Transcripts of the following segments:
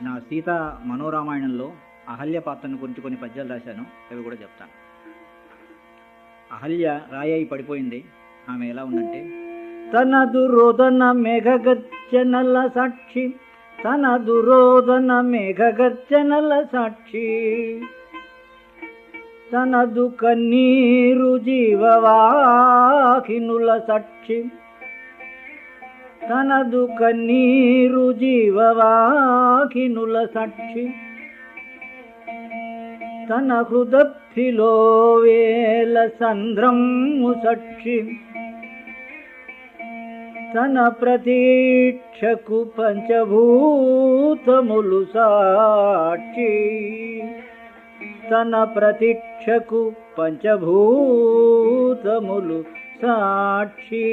నా సీతా మనోరామాయణంలో అహల్య పాత్రను గురించి కొన్ని పద్యాలు రాశాను, అవి కూడా చెప్తాను. అహల్య రాయి పడిపోయింది. ఆమె ఎలా ఉందంటే, తన దురోధన మేఘగర్జనల సాక్షి, తన దురోధన మేఘగర్జనల సాక్షి, తనదు కన్నీరు జీవవాహినుల సాక్షి, తనదు కన్నీరు జీవవాహినుల సాక్షి, తన హృదప్పిలో వేల సంద్రము సాక్షి, తన ప్రతీక్షకు పంచభూతములు సాక్షి, తన ప్రతీక్షకు పంచభూతములు సాక్షి.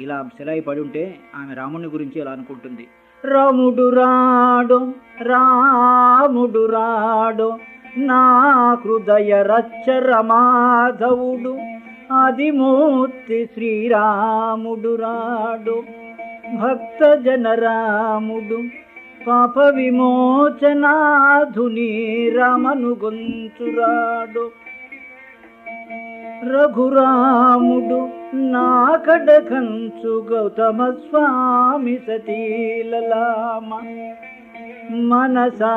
ఇలా శిలాయి పడి ఉంటే ఆమె రాముని గురించి ఎలా అనుకుంటుంది. రాముడు రాడు రాముడు రాడు, నా హృదయ రచ్చర మాధవుడు, ఆదిమూర్తి శ్రీరాముడు రాడు, భక్త జనరాముడు, పాప విమోచనాధుని రామను గొంచురాడు, రఘురాముడు నా కడకంచు గౌతమ స్వామి సతీలలామ, మనసా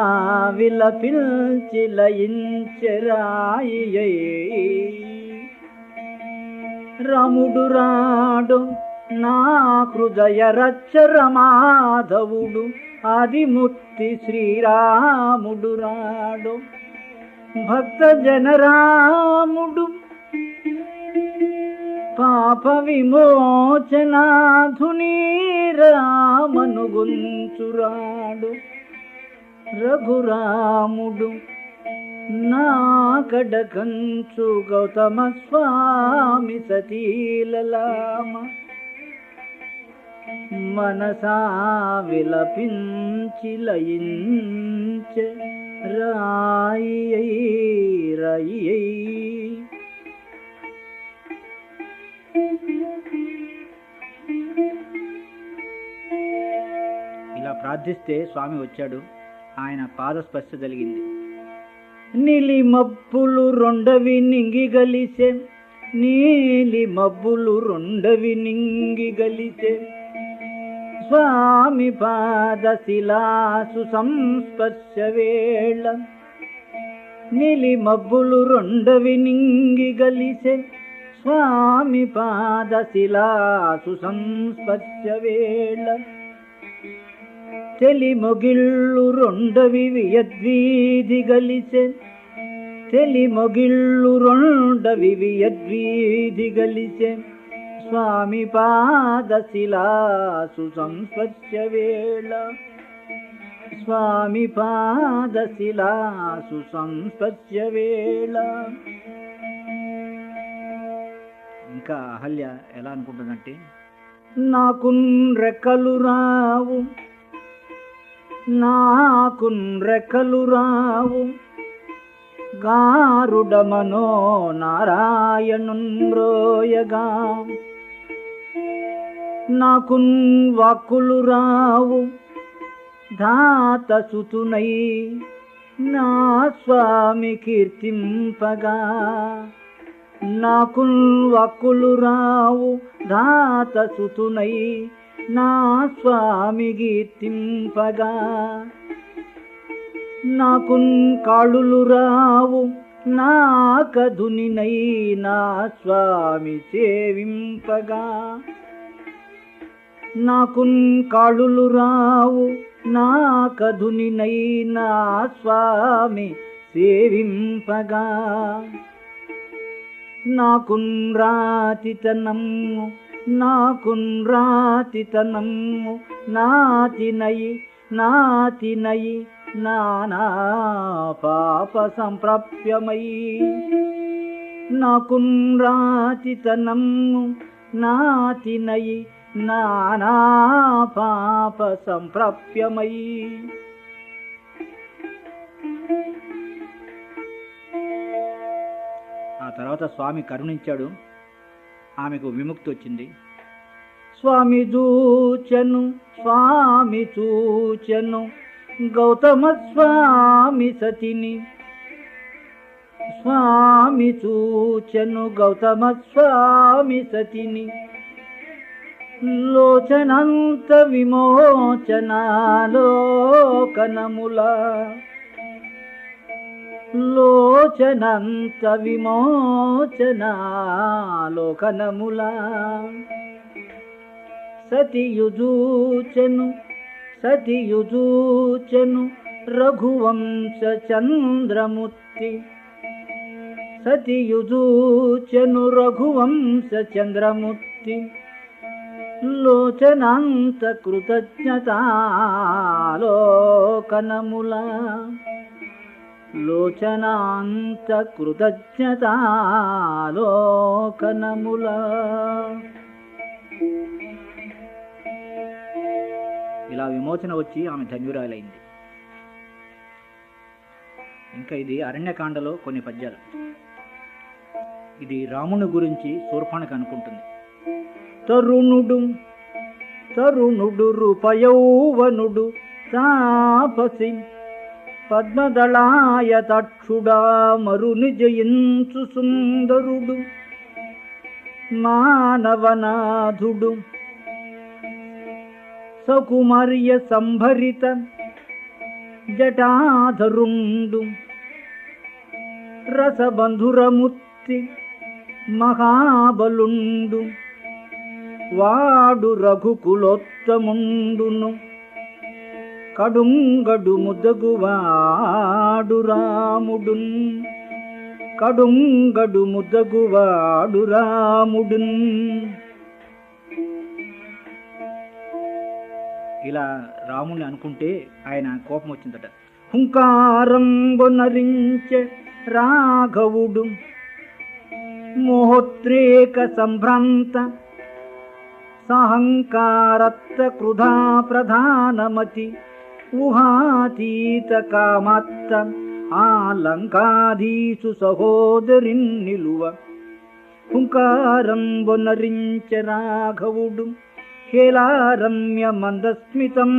విలపించి లయించరాయి. రాముడు రాడు నా హృదయ రచ్చర మాధవుడు, ఆదిమూర్తి శ్రీరాముడు రాడు, భక్త జనరాముడు, పాప విమోచనాధుని రామను గొంచురాడు, రఘురాముడు నా కడకంచు గౌతమ స్వామి సతీలలామ, మనసా విలపించి లయించ రాయి రాయి. ఇలా ప్రార్థిస్తే స్వామి వచ్చాడు. ఆయన పాదస్పర్శ జరిగింది. నీలి మబ్బులు రెండవి నింగి గలిసే, నీలి మబ్బులు రెండవి నింగి గలిసే, స్వామి పాదశిలాసు సంస్పర్శ వేళ, నీలి మబ్బులు రెండవి నింగి గలిసే, స్వామి పాదశిలాసు సంస్పర్శ వేళ, తెలి మొగిళ్ళు రెండవి వియద్వీధి గలిసే, తెలి మొగిళ్ళు రెండవి వియద్వీధి గలిసే, స్వామి పాదశిలాసు సంస్పర్శ వేళ, స్వామి పాదశిలాసు సంస్పర్శ వేళ. ఇంకా అహల్య ఎలా అనుకుంటుందంటే, నాకున్ రెక్కలు రావు, నాకున్ రెక్కలు రావు, గారుడమనో నారాయణున్రోయగా, నాకున్ వాక్కులు రావు, ధాతసుతునై నా స్వామి కీర్తింపగా, నాకున్ వాక్కులు రావు, ధాతసుతునై నా స్వామి కీర్తింపగా, నాకున్ కాళులు రావు, నా కధునినై నా స్వామి సేవింపగా, నాకున్ కాళులు రావు, నా కధునినై నా స్వామి సేవింపగా, నాకున్ రాతితనము, నాకున్ రాతితనము, నాతినయి నాతినయి నానా పాప సంప్రాప్యమై, నాకున్ రాతితనము, నాతినయి నానా పాప సంప్రాప్యమై. ఆ తర్వాత స్వామి కరుణించాడు. ఆమెకు విముక్తి వచ్చింది. స్వామి చూచెను గౌతమ స్వామి సతిని. స్వామి చూచెను గౌతమ స్వామి సతిని. లోచనంత విమోచనాలోకనముల. లోచనంత విమోచనాలోకనముల. సతియుజూచెను రఘువంశ చంద్రమూర్తి. సతియుజూచెను రఘువంశ చంద్రమూర్తి. లోచనాంత కృతజ్ఞతాలోకనముల. లోచనాంత కృతజ్ఞతాలోకనముల. ఇలా విమోచన వచ్చి ఆమె ధన్యురాలైంది. ఇంకా ఇది అరణ్యకాండలో కొన్ని పద్యాలు. ఇది రాముని గురించి శూర్పణఖ అనుకుంటుంది. తరుణుడు రూపయౌవనుడు తాపసి పద్మదళాయతక్షుడా మరుని జయించు సుందరుడు మానవనాథుడు సకుమార్య సంభరిత జటాధరుండు రసబంధురమూర్తి మహాబలుండు వాడు రఘుకులోత్తముండును కడుంగడు ముద్దగువాడు రాముడున్. కడుంగడు ముద్దగువాడు రాముడున్. ఇలా రాముని అనుకుంటే ఆయన కోపం వచ్చిందట. హుంకారంబొనరించె రాఘవుడు మోహోద్రేక సంభ్రాంత సహంకారత్త క్రుధా ప్రధానమతి ఊహాతీత కామాత్త ఆలంకాధీసు సహోదరిన్ నిలువ. హుంకారంబొనరించె రాఘవుడు హేలారమ్య మందస్మితం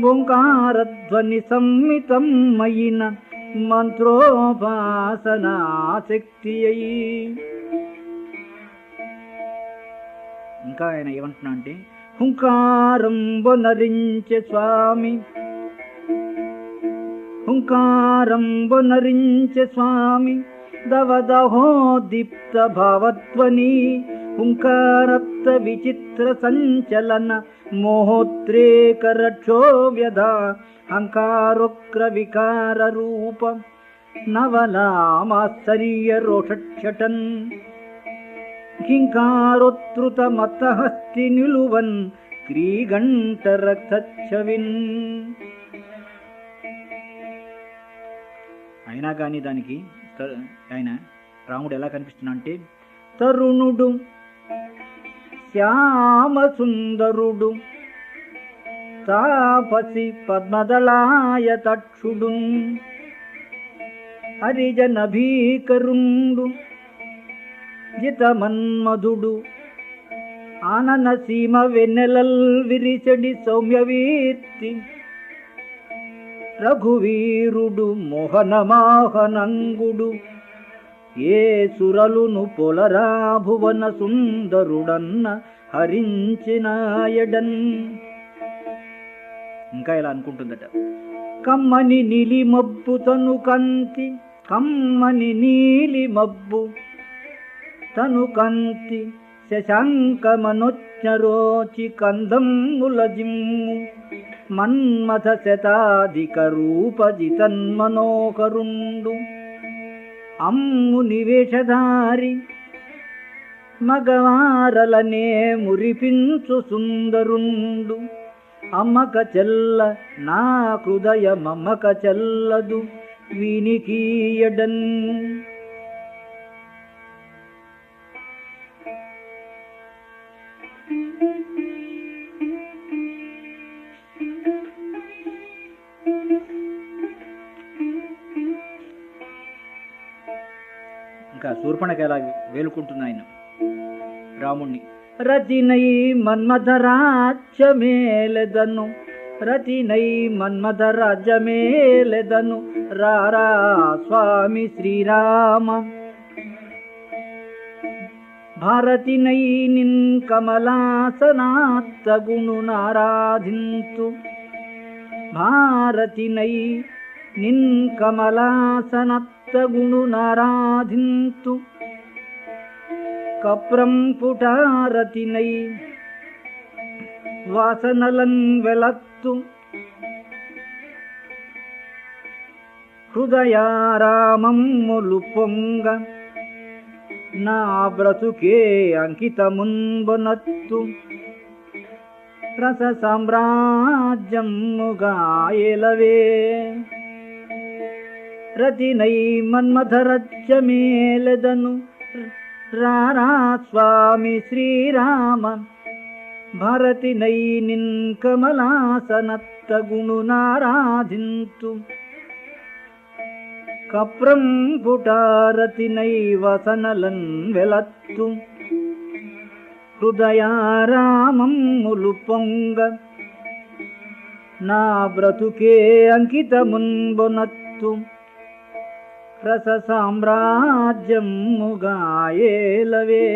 ఓంకారధ్వని సంమితం మయిన మంత్రోపాసనాశక్తి అయి. ఇంకా ఆయన ఏమంటున్నా అంటే హుంకారంబొనరించె స్వామి. హుంకారంబొనరించె స్వామి దవదహో దీప్త భావధ్వని హుంకారత్త విచిత్ర సంచలన మోహోద్రేక రక్షో వ్యధ హంకారోక్ర వికార రూప నవలామాశ్చర్య రోషక్షటన్ కింకారోత్రుత మత్తహస్తి నిలువన్ క్రీగంట రక్తఛవిన్. అయినా కానీ దానికి ఆయన రాముడు ఎలా కనిపిస్తున్నా అంటే తరుణుడు శ్యామ సుందరుడు తాపసి పద్మదళాయతక్షుడు హరిజన భీకరుండు జితమన్మధుడు ఆనన సీమ వెన్నెలల్ విరిచడి సౌమ్యవీర్తి రఘువీరుడు మోహనమాహనంగుడు ఏ సురలును పొలరా భువన సుందరుడన్న హరించినాయడన్. ఇంకా ఇలా అనుకుంటుందట. కమ్మని నీలి మబ్బు తను కంతి కమ్మని నీలి మబ్బు తను కంతి శశాంకమనొచ్చరోచి కందమ్ముల జిమ్ము మన్మథ శతాధిక రూపజితన్మనోహరుండు అమ్ము నివేషధారి మగవారలనే మురిపించు సుందరుండు అమ్మక చెల్ల నా హృదయ మమ్మక చెల్లదు వీనికీయడన్. ఇంకా శూర్పణఖ ఎలా వేలుకుంటుంది ఆయన రాముణ్ణి. ರತಿನೈ ಮನ್ಮಥ ರಾಜ್ಯ ಮೇಲೆದನು, ರತಿನೈ ಮನ್ಮಥ ರಾಜ್ಯ ಮೇಲೆದನು ರಾರಾ ಸ್ವಾಮಿ ಶ್ರೀರಾಮ. ಭಾರತಿನೈ ನಿನ್ ಕಮಲಾಸನಾತ್ತ ಗುಣುನಾರಾಧಿಂತು, ಭಾರತಿನೈ ನಿನ್ ಕಮಲಾಸನತ್ತ ಗುಣುನಾರಾಧಿಂತು. కప్రం పుటారతినై వాసనలన్ వెలత్తు, హృదయారామమ్ములు పొంగ నా బ్రతుకే అంకితమున్బొనత్తు. రస సామ్రాజ్యముగా ఏలవే, రతినై మన్మథరజ్య మేలెదను రారా స్వామి శ్రీరామ. భారతినై నిన్ కమలాసనత్త గుణునారాధింతు. కప్రం పుటారతినై వసనలన్ వెలత్తు, హృదయారామమ్ములు పొంగ నా బ్రతుకే అంకితమున్బొనత్తు. రస సామ్రాజ్యముగా ఏలవే.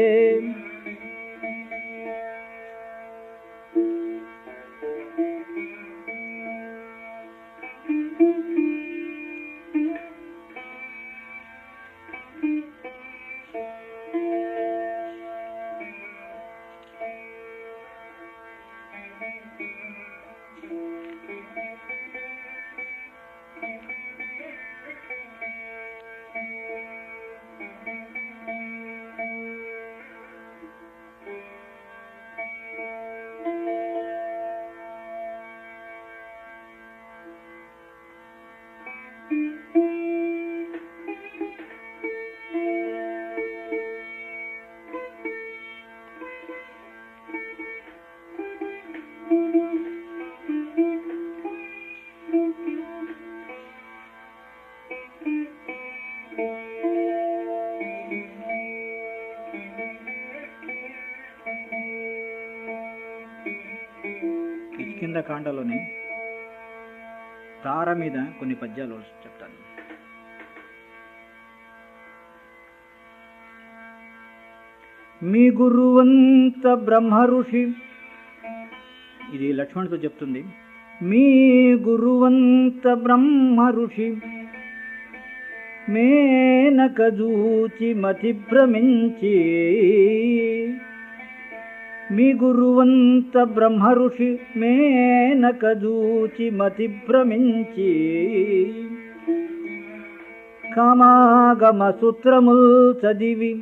కాండలోని తార మీద కొన్ని పద్యాలు చెప్తాను. మీ గురువంత బ్రహ్మ ఋషి, ఇది లక్ష్మణుడితో చెప్తుంది. మీ గురువంత బ్రహ్మ ఋషి మేనక జూచి మతి భ్రమించి, మీ గురువంత బ్రహ్మ ఋషి మేనక జూచి మతి భ్రమించి, కామాగమ సూత్రముల్ చదివి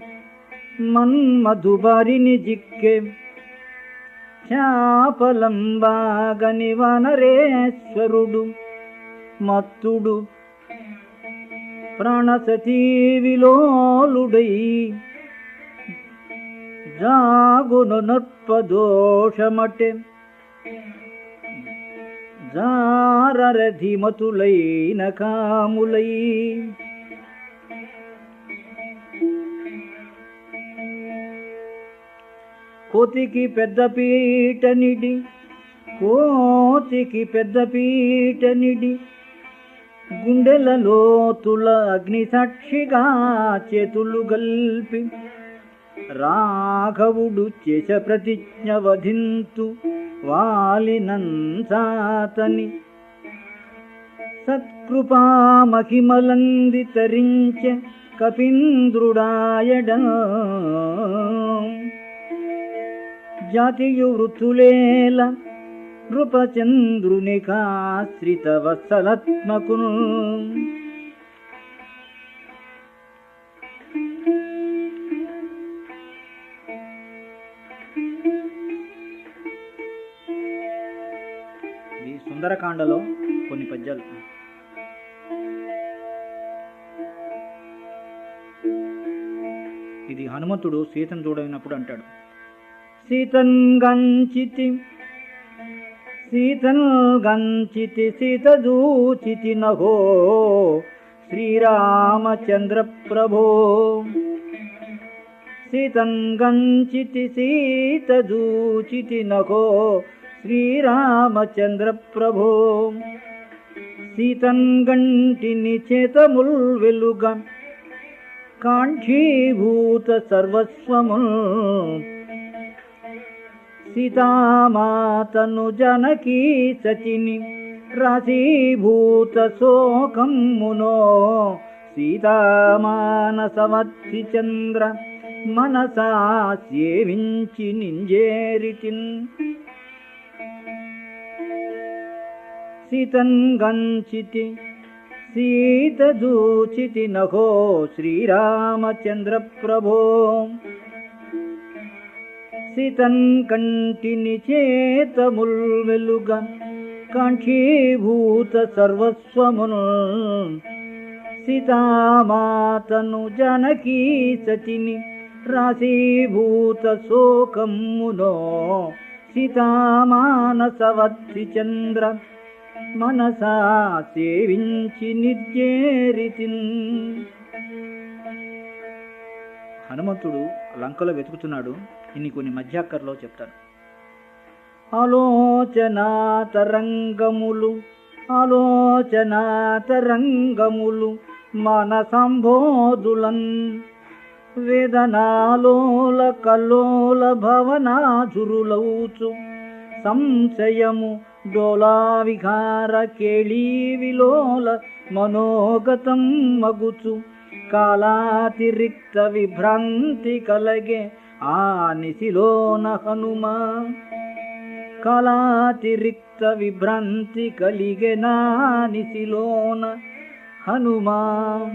మన్మధుబారిని జిక్కే, చాపలంబాగని వనరేశ్వరుడు మత్తుడు ప్రాణసతీ విలోలుడై, జాగును నర్పదోషమటే జారరధిమతులైన కాములై, కోతికి పెద్ద పీటనిడి, కోతికి పెద్ద పీటనిడి, గుండెల లోతుల అగ్ని సాక్షిగా చేతులు గల్పి, రాఘవుడు చేస ప్రతిజ్ఞ వధింతు వాలినంతాతని, సత్కృపా మహిమలంది తరించె కపీంద్రుడాయడ, జాతియు వృత్తులేల నృపచంద్రునికాశ్రిత వత్సలత్మకును, ఈ సుందరకాండలో కొన్ని పద్యాలు. ఇది హనుమంతుడు సీతను చూడనప్పుడు అంటాడు. సీతన్ గంచితి సీతన్ గంచితి సీత దూచితి నహో శ్రీరామచంద్ర ప్రభో, సీతంగంచితి సీతదూచితి నఖో శ్రీరామచంద్ర ప్రభో. సీతంగంటిని చేతముల్ వెలుగ కాంక్షీభూత సర్వస్వముల్. సీతామాతను జనకీ సచిని రాశీభూత శోకమునో. సీతామానసమర్తి చంద్ర మనసా సేవించి నింజేరితిన్. సీతంగంచితి సీతదూచితి నఖో శ్రీరామచంద్ర ప్రభో. సీతంకంటిని చేతముల్ వెలుగ కాంక్షీభూత సర్వస్వమును. సీతామాతను జనకీ సచిని రాశీభూత శోకమునో. సీతామానసవర్తి చంద్ర మనసా సేవించి నిర్జేరితిన్. హనుమంతుడు లంకలో వెతుకుతున్నాడు. ఇన్ని కొన్ని మధ్యాక్కర్లో చెప్తారు. ఆలోచనాతరంగములు ఆలోచనాతరంగములు మన సంబోధులన్. వేదనాలోల కల్లోల భవనాధురులౌచు. సంశయము డోలా విహార కేళీ విలోల మనోగతం మగుచు. కాలాతిరిక్త విభ్రాంతి కలగే ఆ నిశిలోన హనుమ. కాలాతిరిక్త విభ్రాంతి కలిగే నా నిశిలోన హనుమా.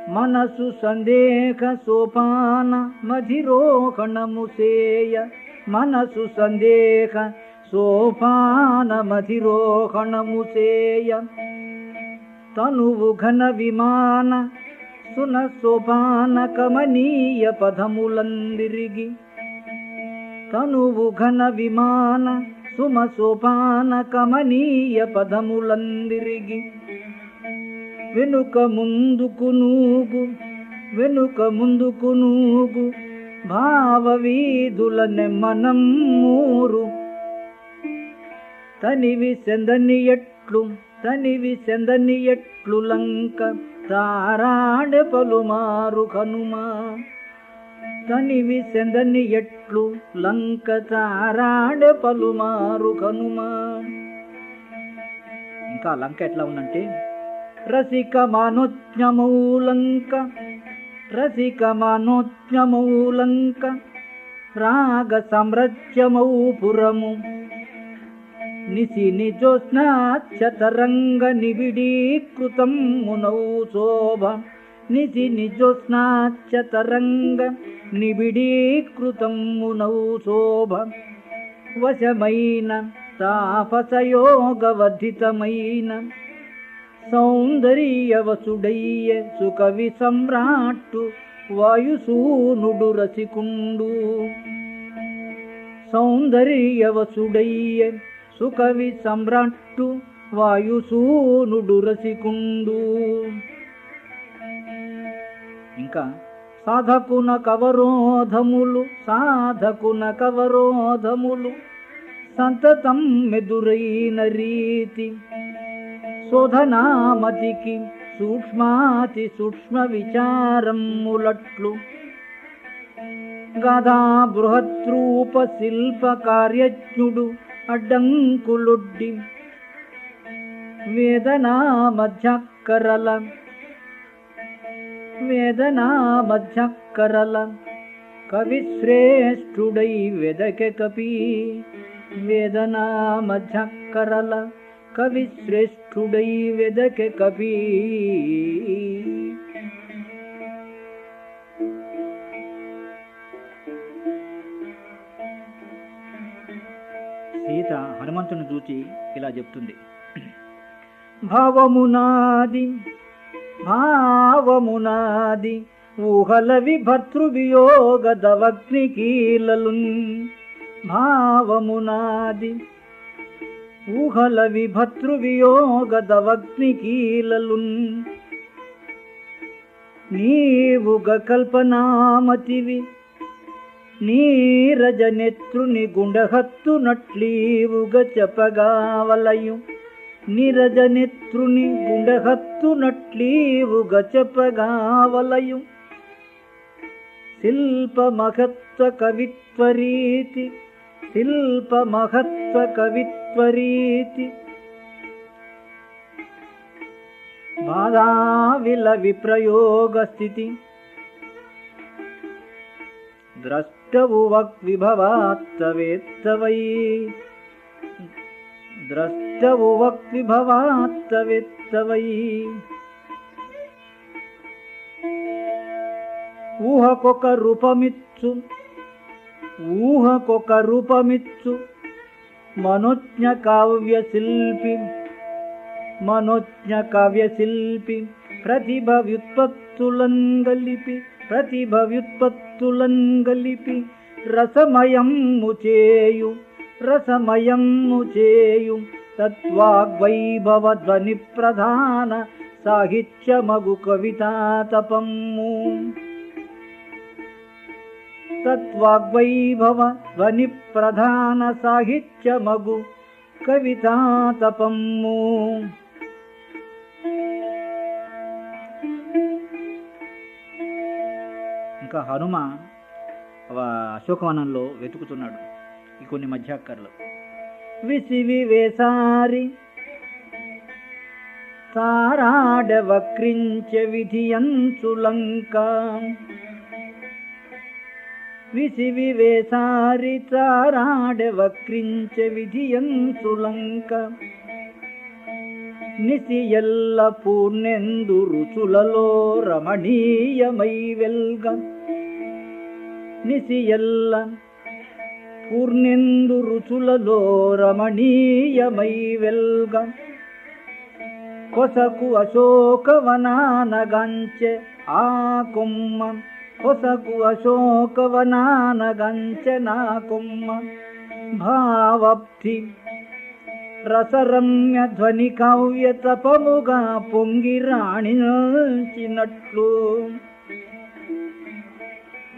మనసు సందేహ సోపాన మధిరోహణము సేయ. మనసు సందేహ సోపాన మధిరోహణము సేయ. తనువు ఘన విమాన సున సోపాన కమనీయ పదములందిరిగి. తనువు ఘన విమాన సుమ సోపాన కమనీయ పదములందిరిగి. వెనుక ముందుకు నూగు వెనుక ముందుకు నూగు భావ వీధుల నెమ్మనం మూరు. తనివి సెందని ఎట్లు తనివి సెందని ఎట్లు లంక తారాడె పలుమారు హనుమ. తనివి సెందని ఎట్లు లంక తారాడె పలుమారు హనుమ. ఇంకా లంక ఎట్లా ఉందంటే రసిక మానోజ్ఞమౌలంక రసిక మానోజ్ఞమౌలంక రాగ సామ్రాజ్యమౌ పురము. నిశి నిజోత్స్నాచ్చతరంగ నిబిడీకృతం మునౌ శోభ. నిశి నిజోత్స్నాచ్చతరంగ నిబిడీకృతం మునౌ శోభ. వశమైన తాపసయోగవర్ధితమైన సౌందర్యవసుడయ్య సుకవి సమ్రాట్టు వాయుసూనుడు రసికుండు. సౌందర్యవసుడయ్య సుకవి సమ్రాట్టు వాయుసూనుడు రసికుండు. ఇంకా సాధకున కవరోధములు సాధకున కవరోధములు సంతతం మెదురైన రీతి. శోధనామతికి సూక్ష్మాతి సూక్ష్మ విచారములట్లు. గాధా బృహద్రూప శిల్ప కార్యజ్ఞుడు అడ్డంకులొడ్డి. వేదనా మధ్యకరల వేదనా మధ్యకరల కవిశ్రేష్ఠుడై వెదకె కపి. వేదనా మధ్యకరల కవిశ్రేష్ఠుడై వెదకె కపి. సీత హనుమంతుని చూచి ఇలా చెప్తుంది. భావమునాది భావమునాది ఊహలవి భర్తృవియోగదవగ్ని కీలలున్. భావమునాది ఊహలవి భర్తృవియోగదవగ్ని కీలలున్. నీవుగ కల్పనామతివి నీరజనేత్రుని గుండహత్తునట్లీవుగ చెప్పగావలయు నీరజనేత్రుని గుండహత్తునట్లీవుగ చెప్పగావలయు శిల్పమహత్వ కవిత్వరీతి శిల్పమహత్వ కవిత్వరీతి బాధావిల విప్రయోగ స్థితి ద్రష్టవు వక్విభవాత్తవేత్తవై ద్రష్టవు వక్విభవాత్తవేత్తవై ఊహకొక రూపమిచ్చు ఊహకొక రూపమిచ్చు మనోజ్ఞ కావ్యశిల్పి మనోజ్ఞ కావ్యశిల్పి ప్రతిభ వ్యుత్పత్తులంగలిపి ప్రతిభ వ్యుత్పత్తులంగలిపి రసమయము చేయు రసమయము చేయు తత్వాగ్వైభవ ధ్వని ప్రధాన సాహిత్యమగు కవితాతపమ్ము తత్వాగ్వైభవ ధ్వని ప్రధాన సాహిత్యమగు కవితాతపమ్ము. ఇంకా హనుమ అశోకవనంలో వెతుకుతున్నాడు ఈ కొన్ని మధ్యాక్కర్లు. విసివి వేసారి తారాడ వక్రించె విధియంచులంక విసివి వేసారి తారాడ వక్రించె విధియంచులంక నిసియల్ల పూర్ణెందు రుచులలో రమణీయమై వెల్గ నిసియల్ల పూర్ణెందు రుచులలో రమణీయమై వెల్గ కొసకు అశోకవనానగంచె ఆ కొమ్మ కొసకు అశోకవనానగంచె నా కొమ్మ భావబ్ధి రసరమ్య ధ్వని కావ్య తపముగా పొంగి రాణించినట్లు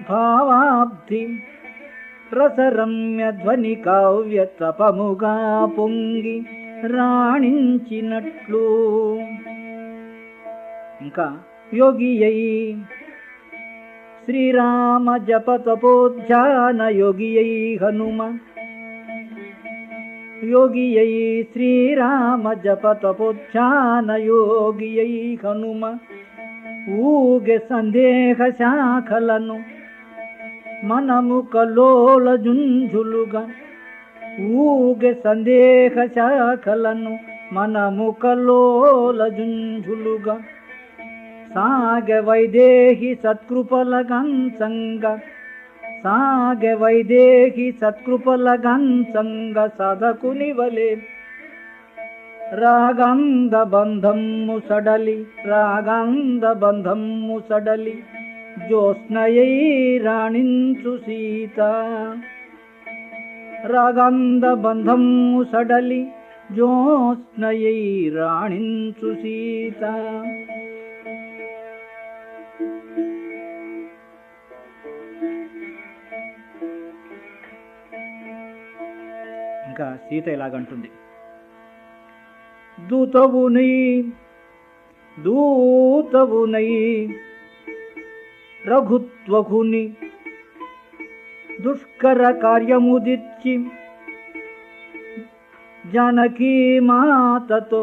భావాబ్ధి రసరమ్య ధ్వని కావ్య తపముగా పొంగి రాణించినట్లు. ఇంకా యోగి అయి శ్రీరామ జప తపోధ్యాన యోగి అయి హనుమ యోగి అయి శ్రీరామ జప తపోధ్యాన యోగి అయి హనుమ ఊగె సందేహ శాఖలను మనము కలోల జుంజులుగా ఊగె సందేహ శాఖలను మనము కలోల జుంజులుగా సాగె వైదేహి సత్కృపలగంసంగ సాగె వైదేహి సత్కృపలగంసంగ సాధకుని వలె రాగంద బంధము సడలి రాగంద బంధము సడలి జ్యోత్స్నయై రాణించు సీత రాగంద బంధము సడలి జ్యోత్స్నయై రాణించు సీత. ఇంకా సీత ఇలాగంటుంది. దూతవునై దూతవునై రఘుత్వగుని దుష్కర కార్యముదిర్చి జానకీ మాతతో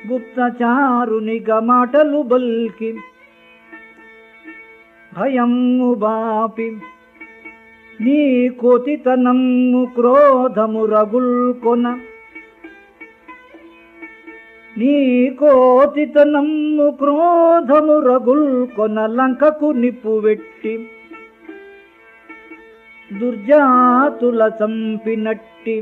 గుప్తచారునిగా మాటలు బల్కి భయము బాపి నీ కోతితనము క్రోధము రగుల్కొన నీ కోతితనము క్రోధము రగుల్కొన లంకకు నిప్పు వెట్టి దుర్జాతుల చంపినట్టి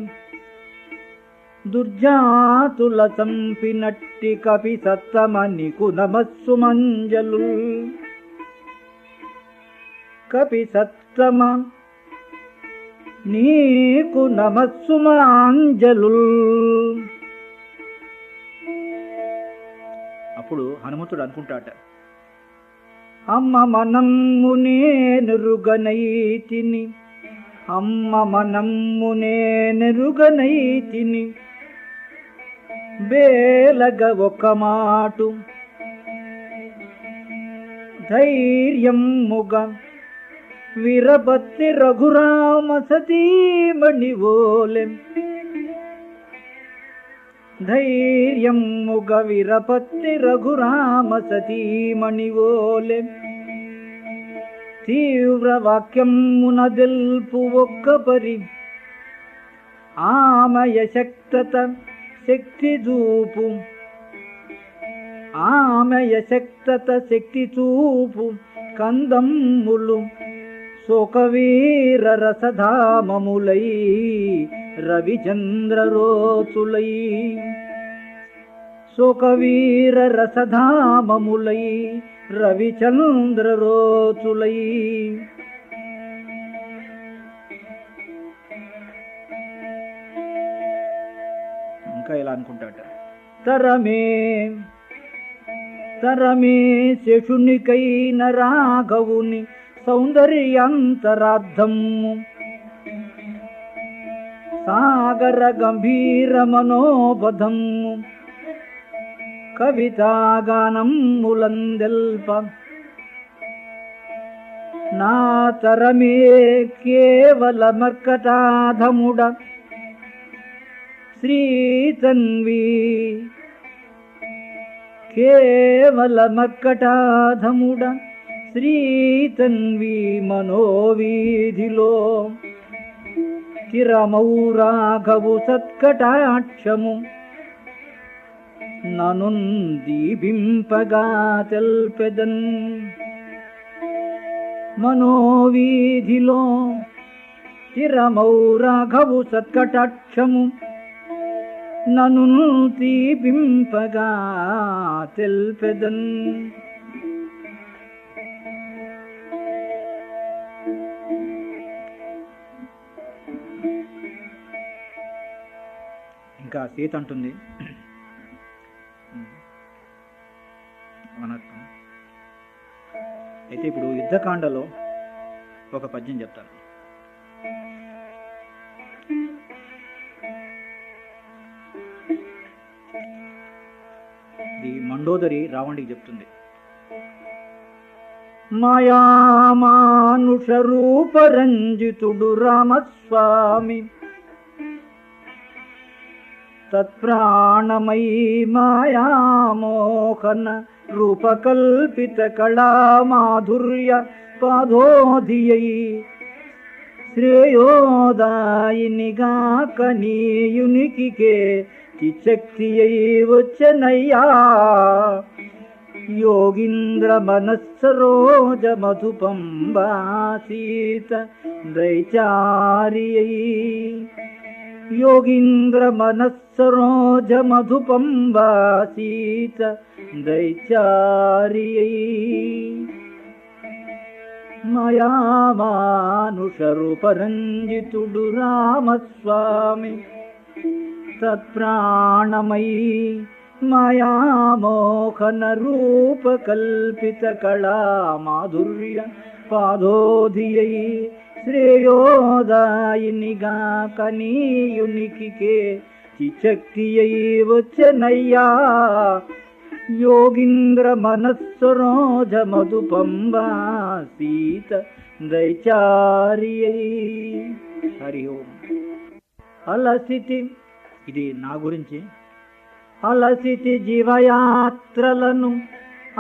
దుర్జాతుల చంపినట్టి కపి సత్తమ నీకు నమస్సు మంజలు కపి సత్తమ నీకు నమస్సు మాంజలు. అప్పుడు హనుమంతుడు అనుకుంటాట, అమ్మ మనమ్మునే నెరుగనైతిని, అమ్మ మనమ్మునే నెరుగనైతిని, బేలగ ఒక మాటు ధైర్యముగ వీరభద్రి రఘురామ సతీమణి ఓలె, ధైర్యముగ వీరభద్రి రఘురామ సతీమణి ఓలె, తీవ్ర వాక్యమున దెల్పు ఒక్క పరి, ఆమయ శక్తత శక్తి చూపు, ఆమయ శక్తత శక్తి చూపు, కందమ్ములు శోకవీర రసధామములై రవిచంద్రరోచులై, శోకవీర రసధామములై రవిచంద్రరోచులై. ఇంకా ఇలా అనుకుంటాట, తరమే తరమే శేషునికైన రాఘవుని సౌందర్యాంతరార్థము, సాగర గంభీర మనోబధము, కవితాగానములందెల్ప, నా తరమే కేవల మర్కటాధముడ శ్రీతన్వి, కేవల మర్కటాధముడ శ్రీతన్వి మనోవీధిలో, కిరమౌ రాఘవు సత్కటాక్షము నను దీపింపగా తెల్పెదన్, మనోవీధిలో కిరమౌ రాఘవు సత్కటాక్షము నను దీపింపగా తెల్పెదన్. ఇంకా సీత అంటుంది, అయితే ఇప్పుడు యుద్ధకాండలో ఒక పద్యం చెప్తాను. ఇది మండోదరి రావణుడికి చెప్తుంది. మాయామానుష రూపరంజితుడు రామస్వామి, తత్ప్రాణమై మాయామోహన రూపకల్పిత కళామాధుర్య పాదోధియై, శ్రేయోదాయినిగా కనీయునికికే శక్తియై వచ్చనయ్యా, యోగీంద్ర మనస్సరోజ మధుపంబాసీత దైచారియై, యోగీంద్ర మనస్సరోజ మధుపంబాసీత దైచారియై, మయామానుషరూపరంజితుడు రామస్వామి, తత్ప్రాణమయీ మాయామోహన రూపకల్పిత కళామాధుర్య పాదోధియై, శ్రేయోదాయినిగా కనీయునికికే శక్తియై వచ్చనయ్యా, యోగీంద్ర మనస్సరోజ మధుపంబాసీత దైచారియై. హరి ఓం. అలసితి, ఇది నా గురించి, అలసితి జీవయాత్రలను,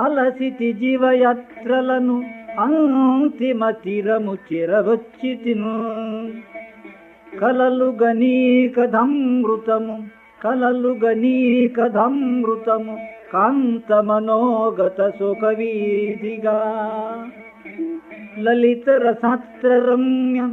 అలసితి జీవయాత్రలను అంతిమ తీరము చేరవచ్చి తిను, కలలుగనీ కథమృతము, కలలుగనీ కథమృతము, కాంత మనోగత సుఖవీధిగా, లలిత రసాత్ర రమ్యం